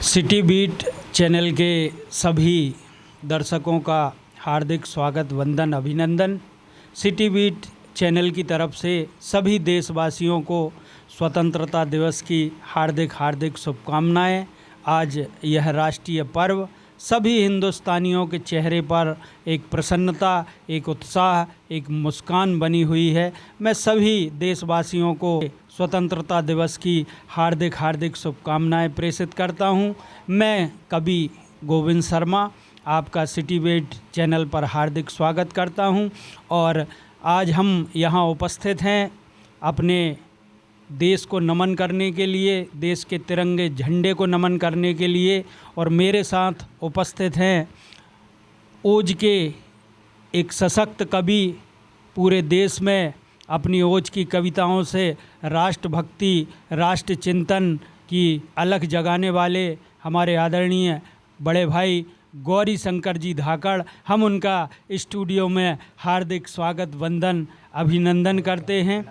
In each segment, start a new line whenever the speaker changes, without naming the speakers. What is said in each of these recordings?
City beat channel के सभी दर्शकों का हार्दिक स्वागत, वंदन, अभिनंदन। सिटी बीट चैनल की तरफ से सभी देशवासियों को स्वतंत्रता दिवस की हार्दिक हार्दिक शुभकामनाएं। आज यह राष्ट्रीय पर्व सभी हिंदुस्तानियों के चेहरे पर एक प्रसन्नता, एक उत्साह, एक मुस्कान बनी हुई है। मैं सभी देशवासियों को स्वतंत्रता दिवस की हार्दिक हार्दिक शुभकामनाएं प्रेषित करता हूं। मैं कवि गोविंद शर्मा आपका सिटी बीट चैनल पर हार्दिक स्वागत करता हूं। और आज हम यहाँ उपस्थित हैं अपने देश को नमन करने के लिए, देश के तिरंगे झंडे को नमन करने के लिए। और मेरे साथ उपस्थित हैं ओज के एक सशक्त कवि, पूरे देश में अपनी ओज की कविताओं से राष्ट्रभक्ति, राष्ट्र चिंतन की अलख जगाने वाले हमारे आदरणीय बड़े भाई गौरी शंकर जी धाकड़। हम उनका स्टूडियो में हार्दिक स्वागत, वंदन, अभिनंदन करते हैं।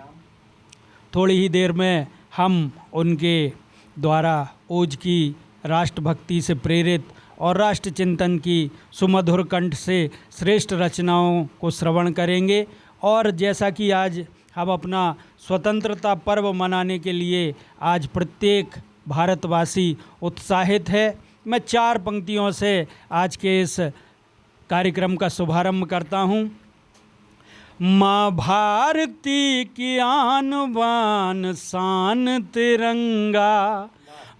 थोड़ी ही देर में हम उनके द्वारा ओज की राष्ट्रभक्ति से प्रेरित और राष्ट्र चिंतन की सुमधुर कंठ से श्रेष्ठ रचनाओं को श्रवण करेंगे। और जैसा कि आज हम अपना स्वतंत्रता पर्व मनाने के लिए आज प्रत्येक भारतवासी उत्साहित है, मैं 4 पंक्तियों से आज के इस कार्यक्रम का शुभारंभ करता हूँ। माँ भारती की आन बान शान तिरंगा,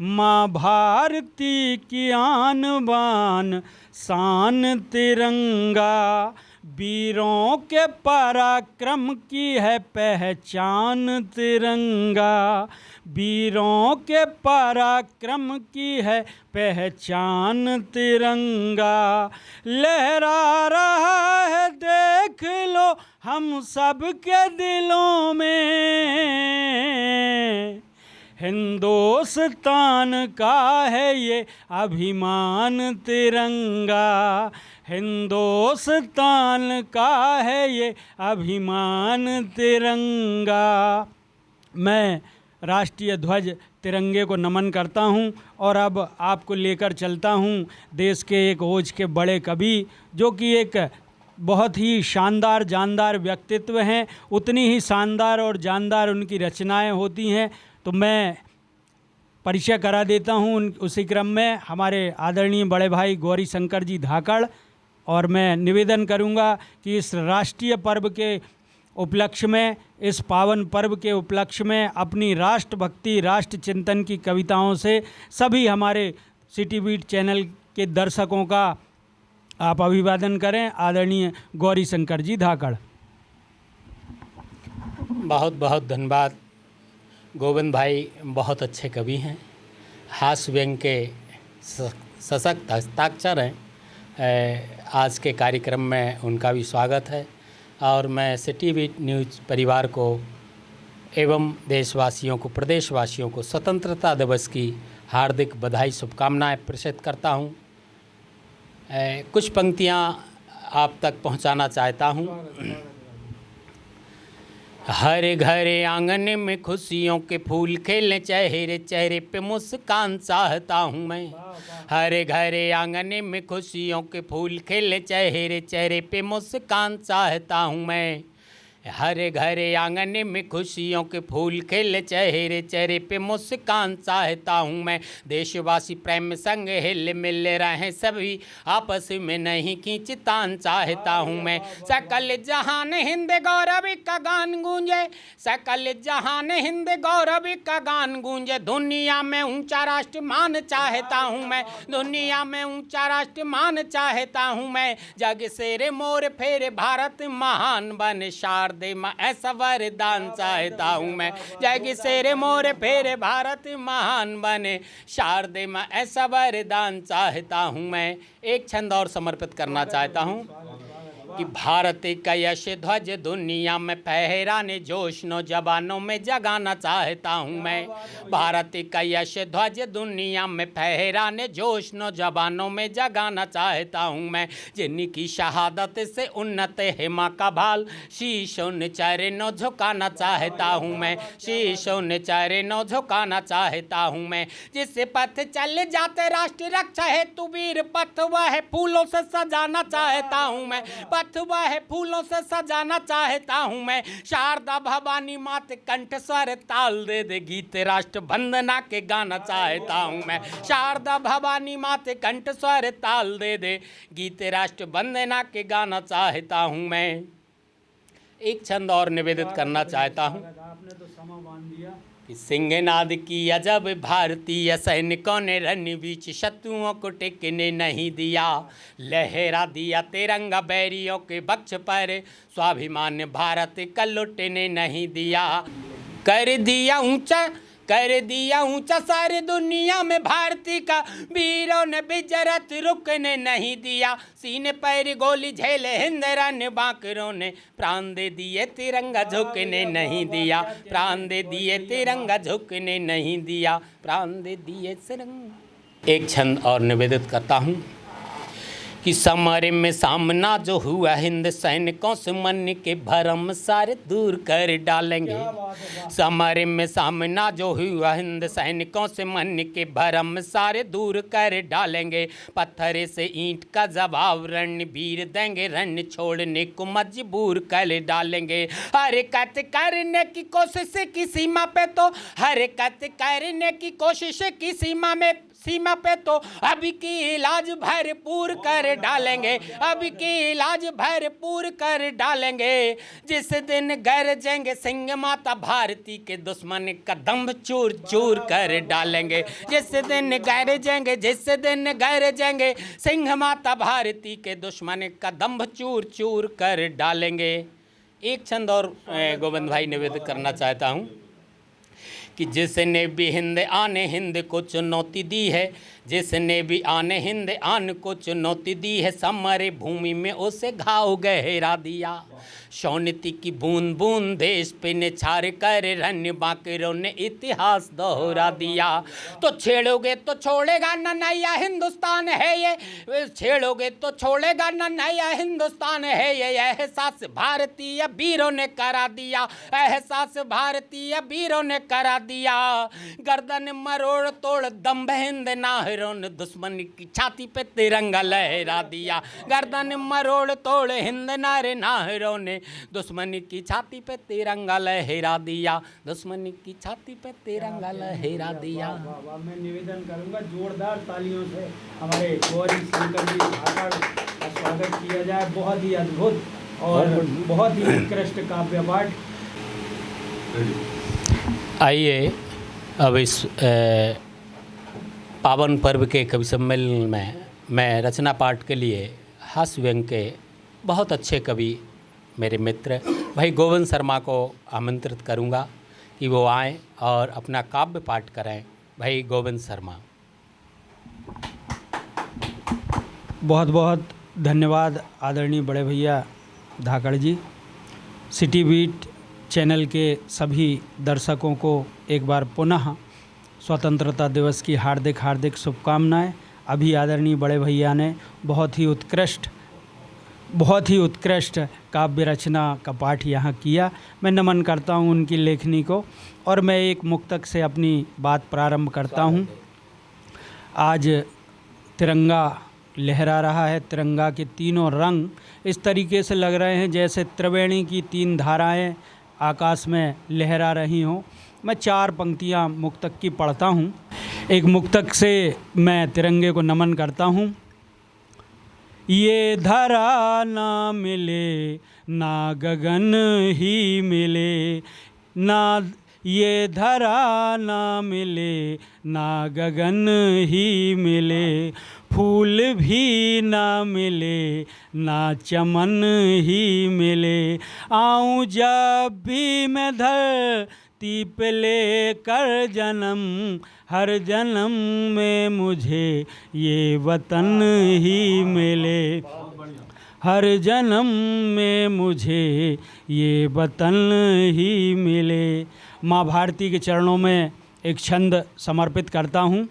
माँ भारती की आन बान शान तिरंगा, वीरों के पराक्रम की है पहचान तिरंगा, वीरों के पराक्रम की है पहचान तिरंगा, लहरा रहा है देख लो हम सब के दिलों में, हिंदुस्तान का है ये अभिमान तिरंगा, हिंदुस्तान का है ये अभिमान तिरंगा। मैं राष्ट्रीय ध्वज तिरंगे को नमन करता हूं और अब आपको लेकर चलता हूं देश के एक ओज के बड़े कवि, जो कि एक बहुत ही शानदार जानदार व्यक्तित्व हैं। उतनी ही शानदार और जानदार उनकी रचनाएं होती हैं। तो मैं परिचय करा देता हूं उसी क्रम में हमारे आदरणीय बड़े भाई गौरी शंकर जी धाकड़। और मैं निवेदन करूंगा कि इस राष्ट्रीय पर्व के उपलक्ष्य में, इस पावन पर्व के उपलक्ष्य में अपनी राष्ट्रभक्ति, राष्ट्र चिंतन की कविताओं से सभी हमारे सिटी बीट चैनल के दर्शकों का आप अभिवादन करें। आदरणीय गौरी शंकर जी धाकड़।
बहुत बहुत धन्यवाद गोविंद भाई, बहुत अच्छे कवि हैं, हास्य व्यंग के सशक्त हस्ताक्षर हैं। आज के कार्यक्रम में उनका भी स्वागत है। और मैं सिटी बीट न्यूज़ परिवार को एवं देशवासियों को, प्रदेशवासियों को स्वतंत्रता दिवस की हार्दिक बधाई, शुभकामनाएं प्रेषित करता हूं। कुछ पंक्तियां आप तक पहुंचाना चाहता हूं। हर घर आंगन में खुशियों के फूल खिले, चेहरे चेहरे पे मुस्कान चाहता हूँ मैं। हर घर आंगन में खुशियों के फूल खिले, चेहरे चेहरे पे मुस्कान चाहता हूँ मैं। हर घर आंगन में खुशियों के फूल खिले, चेहरे चेहरे पे मुस्कान चाहता हूँ मैं। देशवासी प्रेम संग हिल मिल रहे सभी, आपस में नहीं खींचतान चाहता हूँ मैं। सकल जहान हिंद गौरव का गान गूंजे, सकल जहान हिंद गौरव का गान गूंजे, दुनिया में ऊंचा राष्ट्र मान चाहता हूँ मैं, दुनिया में ऊंचा राष्ट्र मान चाहता हूँ मैं। जग से रे मोर फेरे भारत महान बन, शारदे माँ ऐसा वरदान चाहता हूँ मैं। जग से रे मोर फेरे भारत महान बने, शारदे माँ ऐसा वरदान चाहता हूँ मैं। एक छंद और समर्पित करना चाहता हूँ। कि भारत का यश ध्वज दुनिया में फहराने जोश नौजवानों में जगाना चाहता हूँ मैं। भारत का यश ध्वज दुनिया में फहराने जोश नौजवानों में जगाना चाहता हूँ मैं। जिनकी शहादत से उन्नत है माँ का भाल, शीशों ने चरणों झुकाना चाहता हूँ मैं। शीशों ने चरणों झुकाना चाहता हूँ मैं। जिस पथ चल जाते राष्ट्र रक्षा है तू वीर पथ वह फूलों से सजाना चाहता हूँ मैं। पथ वह फूलों से सजाना चाहता हूँ मैं। शारदा भवानी मात कंठ स्वर ताल दे दे गीत राष्ट्र वंदना के गाना चाहता हूँ मैं। शारदा भवानी मात कंठ स्वर ताल दे दे गीत राष्ट्र वंदना के गाना चाहता हूँ मैं। एक छंद और निवेदित करना चाहता हूँ
आपने तो समा बांध दिया
कि सिंहनाद की अजब भारतीय सैनिकों ने रण बीच शत्रुओं को टिकने नहीं दिया। लहरा दिया तिरंगा बैरियों के वक्ष पर, स्वाभिमान भारत का लुटने नहीं दिया। कर दिया ऊंचा सारी दुनिया में भारती का, वीरों ने बिजरत रुकने नहीं दिया। सीने पर गोली झेले हिंद रन बांकरों ने प्राण दे दिए तिरंगा झुकने नहीं दिया। प्राण दे दिए तिरंगा झुकने नहीं दिया। प्राण दे दिए तिरंगा। एक छंद और निवेदित करता हूँ कि समर में सामना जो हुआ हिंद सैनिकों से मन के भरम सारे दूर कर डालेंगे। समर में सामना जो हुआ हिंद सैनिकों से मन के भरम सारे दूर कर डालेंगे। पत्थर से ईंट का जवाब रणवीर देंगे, रण छोड़ने को मजबूर कर डालेंगे। हरकत करने की कोशिश की सीमा पे तो हरकत करने की कोशिश की सीमा पे तो अभी की इलाज भरपूर कर डालेंगे। अभी की इलाज भरपूर कर डालेंगे। जिस दिन गरजेंगे सिंह माता भारती के दुश्मन का दम चूर चूर कर डालेंगे। जिस दिन गरजेंगे सिंह माता भारती के दुश्मन का दम चूर चूर कर डालेंगे। एक छंद और गोविंद भाई निवेदित करना चाहता हूँ कि जिसने भी हिंद को चुनौती दी है, जिसने भी हिंद को चुनौती दी है, समर भूमि में उसे घाव गहरा दिया। शौनती की बूंद बूंद देश पे निछार कर रन बांकरों ने इतिहास दोहरा दिया। तो छेड़ोगे तो छोड़ेगा न नया हिंदुस्तान है ये, छेड़ोगे तो छोड़ेगा न नया हिंदुस्तान है ये। एहसास भारतीय वीरों ने करा दिया, एहसास भारतीय वीरों ने करा दिया। गर्दन मरोड़ तोड़ दम्भ हिंद नाहरों ने दुश्मन की छाती पे तिरंगा लहरा दिया। गर्दन मरोड़ तोड़ हिंद नाहरों ने दुश्मन की छाती पे तिरंगा लहरा दिया। दुश्मन की छाती पे तिरंगा लहरा दिया।
मैं निवेदन करूंगा जोरदार तालियों से हमारे गौरी शंकर जी धाकड़ का स्वागत किया जाए। बहुत ही अद्भुत और बहुत ही उत्कृष्ट काव्य पाठ।
आइए अब इस पावन पर्व के कवि सम्मेलन में मैं रचना पाठ के लिए हास्य व्यंग के बहुत अच्छे कवि मेरे मित्र भाई गोविंद शर्मा को आमंत्रित करूंगा कि वो आएं और अपना काव्य पाठ करें। भाई गोविंद शर्मा।
बहुत बहुत धन्यवाद आदरणीय बड़े भैया धाकड़ जी। सिटी बीट चैनल के सभी दर्शकों को एक बार पुनः स्वतंत्रता दिवस की हार्दिक हार्दिक शुभकामनाएं। अभी आदरणीय बड़े भैया ने बहुत ही उत्कृष्ट काव्य रचना का पाठ यहाँ किया। मैं नमन करता हूँ उनकी लेखनी को और मैं एक मुक्तक से अपनी बात प्रारंभ करता हूँ। आज तिरंगा लहरा रहा है। तिरंगा के तीनों रंग इस तरीके से लग रहे हैं जैसे त्रिवेणी की तीन धाराएं आकाश में लहरा रही हों। मैं चार पंक्तियाँ मुक्तक की पढ़ता हूँ। एक मुक्तक से मैं तिरंगे को नमन करता हूँ। ये धरा ना मिले ना गगन ही मिले, ना ये धरा ना मिले ना गगन ही मिले, फूल भी ना मिले ना चमन ही मिले। आऊँ जब भी मैं धरती पे लेकर जन्म, हर जन्म में मुझे ये वतन ही मिले। हर जन्म में मुझे ये वतन ही मिले। माँ भारती के चरणों में एक छंद समर्पित करता हूँ।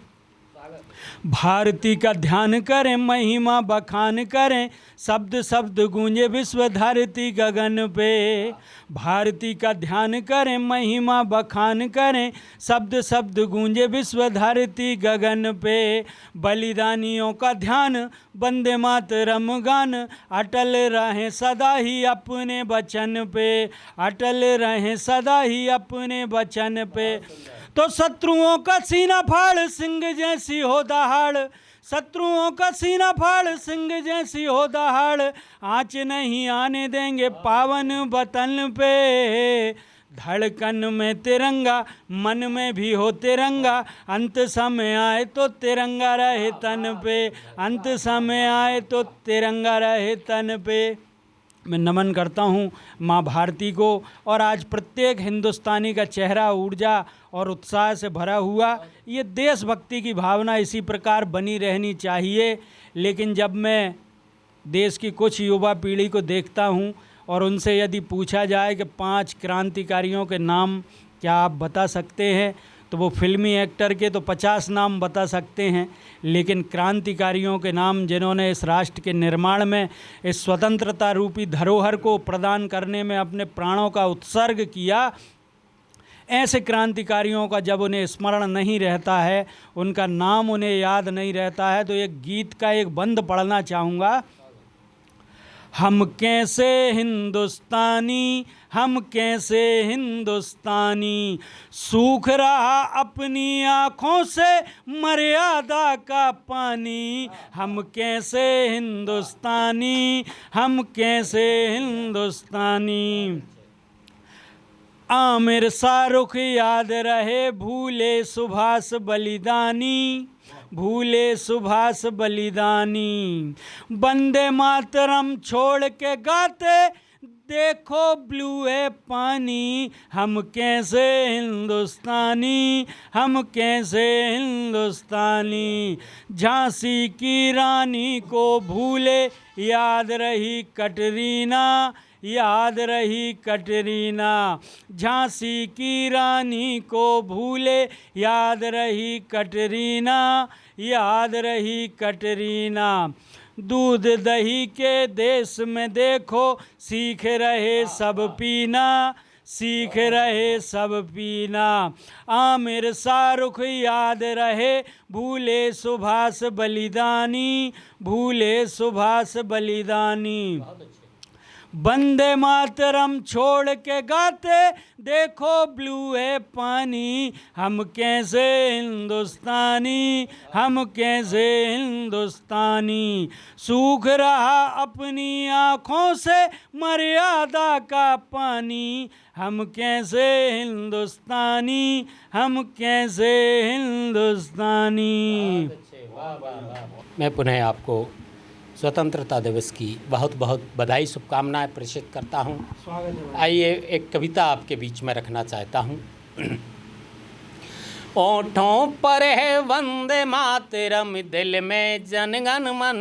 भारती का ध्यान करें, महिमा बखान करें, शब्द शब्द गूंजे विश्व धरती गगन पे। भारती का ध्यान करें, महिमा बखान करें, शब्द शब्द गूंजे विश्व धरती गगन पे। बलिदानियों का ध्यान, वंदे मातरम गान, अटल रहें सदा ही अपने वचन पे, अटल रहें सदा ही अपने वचन पे। तो शत्रुओं का सीना फाड़, सिंह जैसी हो दहाड़, शत्रुओं का सीना फाड़, सिंह जैसी हो दहाड़, आँच नहीं आने देंगे पावन वतन पे। धड़कन में तिरंगा, मन में भी हो तिरंगा, अंत समय आए तो तिरंगा रहे तन पे, अंत समय आए तो तिरंगा रहे तन पे। मैं नमन करता हूँ माँ भारती को। और आज प्रत्येक हिंदुस्तानी का चेहरा ऊर्जा और उत्साह से भरा हुआ, ये देशभक्ति की भावना इसी प्रकार बनी रहनी चाहिए। लेकिन जब मैं देश की कुछ युवा पीढ़ी को देखता हूँ और उनसे यदि पूछा जाए कि 5 क्रांतिकारियों के नाम क्या आप बता सकते हैं, तो वो फिल्मी एक्टर के तो 50 नाम बता सकते हैं, लेकिन क्रांतिकारियों के नाम जिन्होंने इस राष्ट्र के निर्माण में, इस स्वतंत्रता रूपी धरोहर को प्रदान करने में अपने प्राणों का उत्सर्ग किया, ऐसे क्रांतिकारियों का जब उन्हें स्मरण नहीं रहता है, उनका नाम उन्हें याद नहीं रहता है, तो एक गीत का एक बंद पढ़ना चाहूँगा। हम कैसे हिंदुस्तानी, हम कैसे हिंदुस्तानी, सूख रहा अपनी आँखों से मर्यादा का पानी। हम कैसे हिंदुस्तानी, हम कैसे हिंदुस्तानी। आमिर शाहरुख याद रहे, भूले सुभाष बलिदानी, भूले सुभाष बलिदानी। वंदे मातरम छोड़ के गाते देखो ब्लू है पानी। हम कैसे हिंदुस्तानी, हम कैसे हिंदुस्तानी। झांसी की रानी को भूले, याद रही कटरीना, याद रही कटरीना। झांसी की रानी को भूले, याद रही कटरीना, याद रही कटरीना। दूध दही के देश में देखो, सीख रहे सब पीना, सीख रहे सब पीना। आमिर शाहरुख याद रहे, भूले सुभाष बलिदानी, भूले सुभाष बलिदानी। वंदे मातरम छोड़ के गाते देखो ब्लू है पानी। हम कैसे हिंदुस्तानी, हम कैसे हिंदुस्तानी। सूख रहा अपनी आँखों से मर्यादा का पानी। हम कैसे हिंदुस्तानी, हम कैसे हिंदुस्तानी।
मैं पुनः आपको स्वतंत्रता दिवस की बहुत बहुत बधाई शुभकामनाएं प्रेषित करता हूं। आइए एक कविता आपके बीच में रखना चाहता हूं। ओठों पर है वंदे मातरम, दिल में जनगण मन।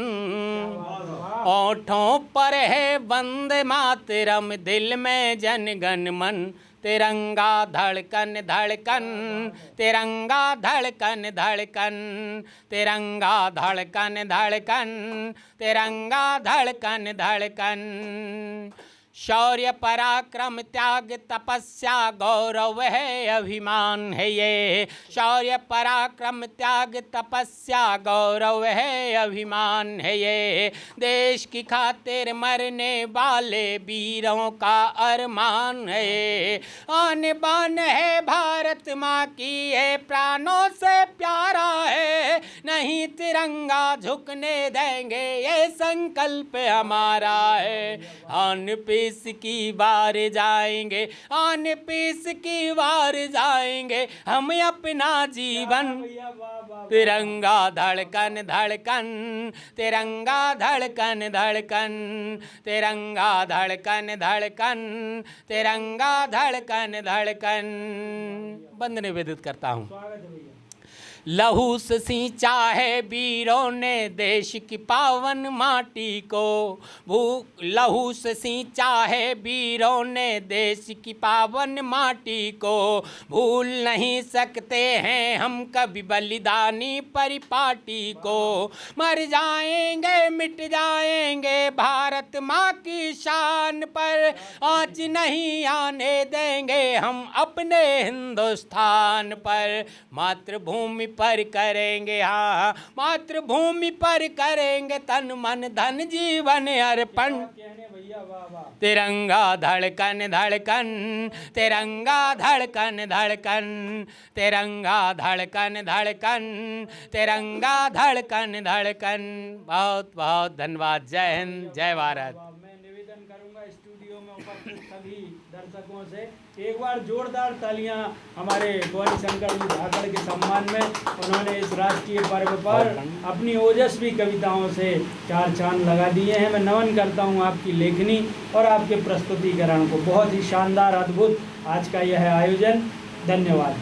ओठों पर है वंदे मातरम, दिल में जनगण मन। तिरंगा धड़कन धड़कन, तिरंगा धड़कन धड़कन, तिरंगा धड़कन धड़कन, तिरंगा धड़कन धड़कन। शौर्य पराक्रम त्याग तपस्या गौरव है अभिमान है ये। शौर्य पराक्रम त्याग तपस्या गौरव है अभिमान है ये। देश की खातिर मरने वाले वीरों का अरमान है। आन बान है भारत माँ की है, प्राणों से प्यारा है। नहीं तिरंगा झुकने देंगे, ये संकल्प हमारा है। आन पीस की बार जाएंगे, आन पीस की बार जाएंगे हम अपना जीवन। तिरंगा धड़कन धड़कन, तिरंगा धड़कन धड़कन, तिरंगा धड़कन धड़कन, तिरंगा धड़कन धड़कन। बंद निवेदित करता हूँ। लहू से सींचा है वीरों ने देश की पावन माटी को, लहू से सींचा है वीरों ने देश की पावन माटी को। भूल नहीं सकते हैं हम कभी बलिदानी परिपाटी को। मर जाएंगे मिट जाएंगे भारत माँ की शान पर, आँच नहीं आने देंगे हम अपने हिंदुस्तान पर। मातृभूमि पर करेंगे, हाँ मातृभूमि पर करेंगे तन मन धन जीवन अर्पण। तिरंगा धड़कन धड़कन, तिरंगा धड़कन धड़कन, तिरंगा धड़कन धड़कन, तिरंगा धड़कन धड़कन। बहुत बहुत धन्यवाद। जय हिंद, जय भारत।
मैं निवेदन करूंगा स्टूडियो में उपस्थित सभी दर्शकों से एक बार जोरदार तालियां हमारे गौरी शंकर जी धाकड़ के सम्मान में। उन्होंने इस राष्ट्रीय पर्व पर अपनी ओजस्वी कविताओं से चार चांद लगा दिए हैं। मैं नमन करता हूं आपकी लेखनी और आपके प्रस्तुतिकरण को। बहुत ही शानदार अद्भुत आज का यह आयोजन। धन्यवाद।